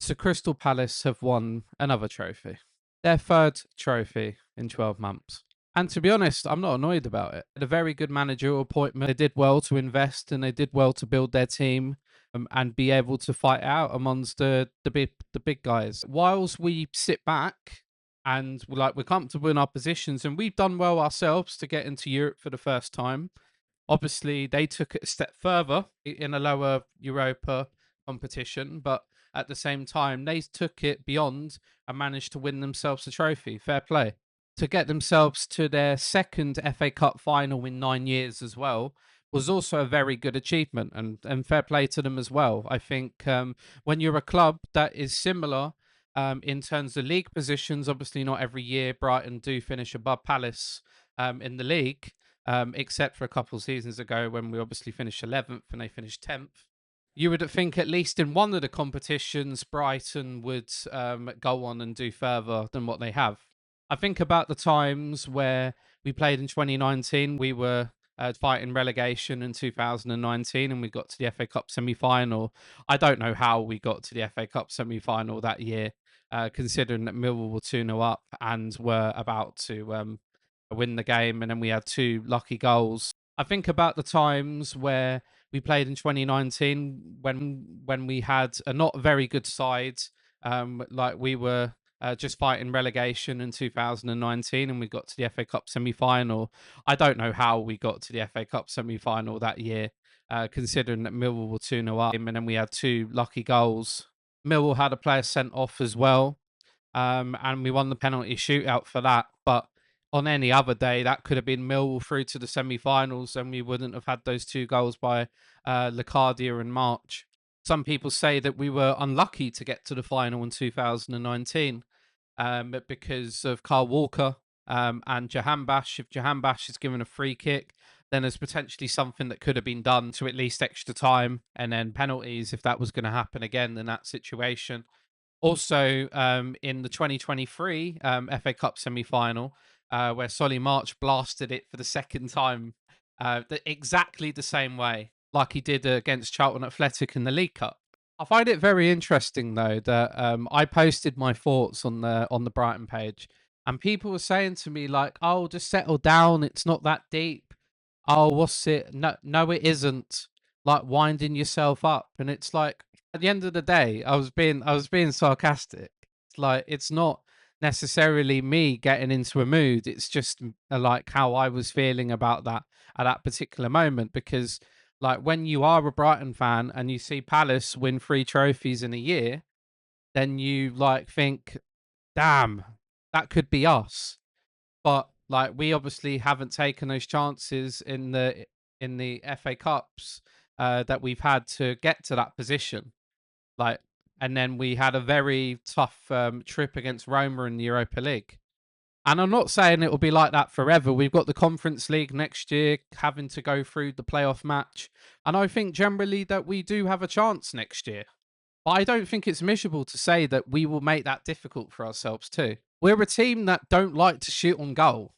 So Crystal Palace have won another trophy. Their third trophy in 12 months. And to be honest, I'm not annoyed about it. A very good managerial appointment. They did well to invest and they did well to build their team and be able to fight out amongst the big guys. Whilst we sit back and we're comfortable in our positions and we've done well ourselves to get into Europe for the first time. Obviously, they took it a step further in a lower Europa competition, but at the same time, they took it beyond and managed to win themselves a trophy. Fair play. To get themselves to their second FA Cup final in 9 years as well was also a very good achievement, and fair play to them as well. I think when you're a club that is similar in terms of league positions, obviously not every year Brighton do finish above Palace in the league, except for a couple of seasons ago when we obviously finished 11th and they finished 10th. You would think at least in one of the competitions, Brighton would go on and do further than what they have. I think about the times where we played in 2019, we were fighting relegation in 2019 and we got to the FA Cup semi-final. I don't know how we got to the FA Cup semi-final that year, considering that Millwall were 2-0 up and were about to win the game, and then we had two lucky goals. I think about the times where we played in 2019 when we had a not very good side, like we were just fighting relegation in 2019 and we got to the FA Cup semi-final. I don't know how we got to the FA Cup semi-final that year, considering that Millwall were 2-0 up and then we had two lucky goals. Millwall had a player sent off as well, and we won the penalty shootout for that, but on any other day, that could have been Millwall through to the semi-finals, and we wouldn't have had those two goals by Locadia and March. Some people say that we were unlucky to get to the final in 2019 because of Carl Walker and Jahanbash. If Jahanbash is given a free kick, then there's potentially something that could have been done to at least extra time, and then penalties if that was going to happen again in that situation. Also, in the 2023 FA Cup semi-final, where Solly March blasted it for the second time, exactly the same way, like he did against Charlton Athletic in the League Cup. I find it very interesting though that I posted my thoughts on the Brighton page, and people were saying to me like, "Oh, just settle down. It's not that deep. Oh, what's it? No, it isn't. Like winding yourself up." And it's like, at the end of the day, I was being sarcastic. It's like it's not necessarily me getting into a mood. It's just like how I was feeling about that at that particular moment. Because like when you are a Brighton fan and you see Palace win 3 trophies in a year, then you like think, damn, that could be us. But like we obviously haven't taken those chances in the FA Cups that we've had to get to that position. Like, and then we had a very tough trip against Roma in the Europa League. And I'm not saying it will be like that forever. We've got the Conference League next year, having to go through the playoff match. And I think generally that we do have a chance next year. But I don't think it's miserable to say that we will make that difficult for ourselves too. We're a team that don't like to shoot on goal.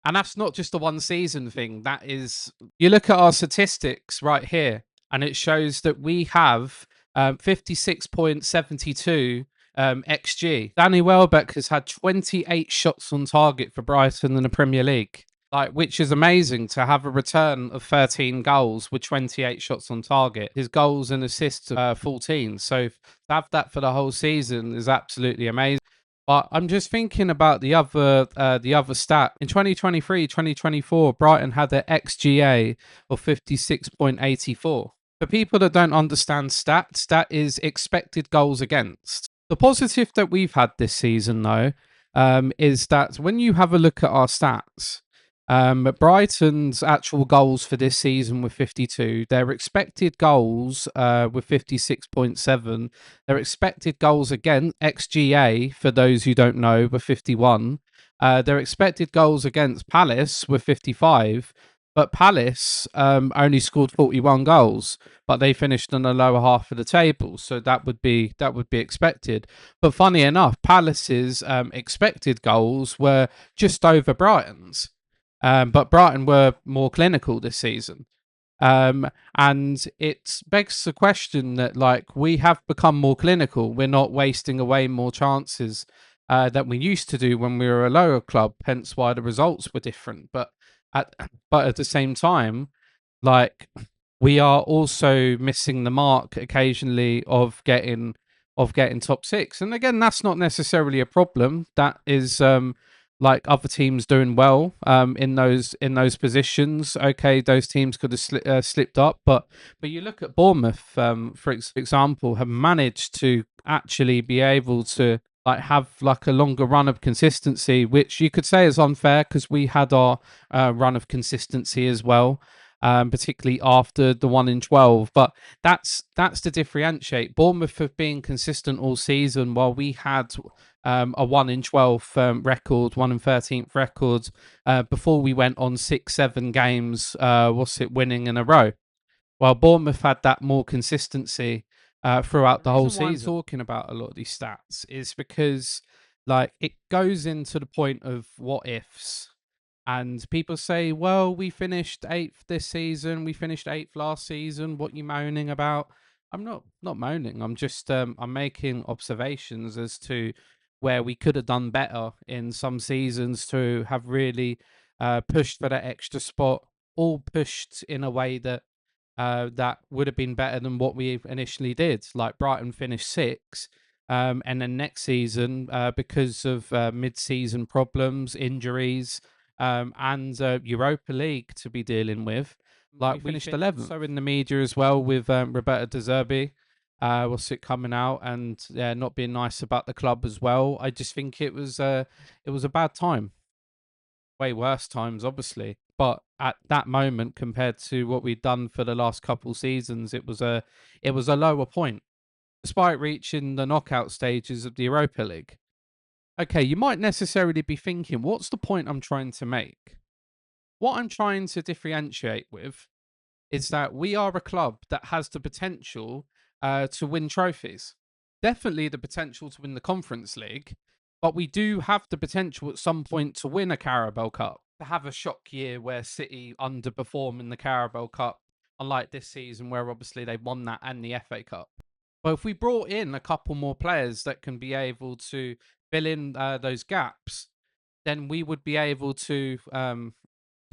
And that's not just a one season thing. That is, you look at our statistics right here, and it shows that we have 56.72 XG. Danny Welbeck has had 28 shots on target for Brighton in the Premier League, like, which is amazing to have a return of 13 goals with 28 shots on target. His goals and assists are 14. So to have that for the whole season is absolutely amazing. But I'm just thinking about the other stat. In 2023, 2024, Brighton had an XGA of 56.84. For people that don't understand stats, that is expected goals against. The positive that we've had this season, though, is that when you have a look at our stats, Brighton's actual goals for this season were 52. Their expected goals were 56.7. Their expected goals against XGA, for those who don't know, were 51. Their expected goals against Palace were 55. But Palace only scored 41 goals, but they finished in the lower half of the table, so that would be expected. But funny enough, Palace's expected goals were just over Brighton's, but Brighton were more clinical this season. And it begs the question that, like, we have become more clinical. We're not wasting away more chances than we used to do when we were a lower club. Hence why the results were different. At but at the same time, like, we are also missing the mark occasionally of getting top six. And again, that's not necessarily a problem. That is like other teams doing well in those positions. Okay, those teams could have slipped up, but you look at Bournemouth, for example, have managed to actually be able to like have like a longer run of consistency, which you could say is unfair because we had our run of consistency as well. Particularly after the 1 in 12, but that's to differentiate. Bournemouth have been consistent all season, while we had a 1 in 12 record, 1 in 13th record before we went on 6-7 games. Winning in a row? While Bournemouth had that more consistency throughout the whole season. Why I'm talking about a lot of these stats is because, like, it goes into the point of what ifs. And people say, well, we finished 8th this season. We finished 8th last season. What you moaning about? I'm not moaning. I'm just I'm making observations as to where we could have done better in some seasons to have really pushed for that extra spot, all pushed in a way that that would have been better than what we initially did. Like Brighton finished 6th. And then next season, because of mid-season problems, injuries, and Europa League to be dealing with, like we finished 11th. So in the media as well with Roberta De Zerbi, what's it coming out and not being nice about the club as well. I just think it was a bad time. Way worse times, obviously, but at that moment, compared to what we'd done for the last couple seasons, it was a lower point, despite reaching the knockout stages of the Europa League. Okay, you might necessarily be thinking, what's the point I'm trying to make? What I'm trying to differentiate with is that we are a club that has the potential to win trophies. Definitely the potential to win the Conference League, but we do have the potential at some point to win a Carabao Cup. To have a shock year where City underperform in the Carabao Cup, unlike this season where obviously they won that and the FA Cup. But if we brought in a couple more players that can be able to fill in those gaps, then we would be able to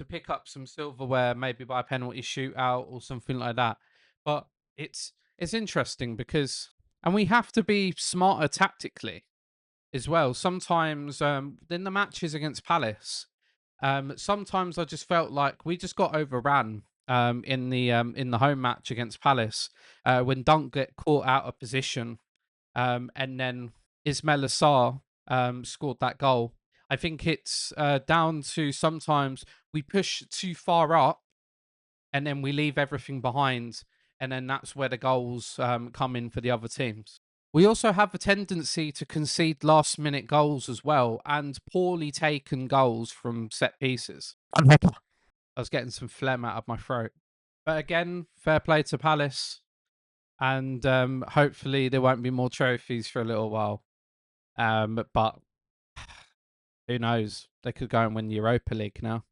pick up some silverware, maybe by a penalty shootout or something like that. But it's interesting because, and we have to be smarter tactically as well. Sometimes in the matches against Palace, sometimes I just felt like we just got overran in the home match against Palace when Dunk get caught out of position, and then Ismail Assar scored that goal. I think it's down to sometimes we push too far up and then we leave everything behind. And then that's where the goals come in for the other teams. We also have a tendency to concede last minute goals as well, and poorly taken goals from set pieces. I was getting some phlegm out of my throat. But again, fair play to Palace. And hopefully there won't be more trophies for a little while. But who knows? They could go and win the Europa League now.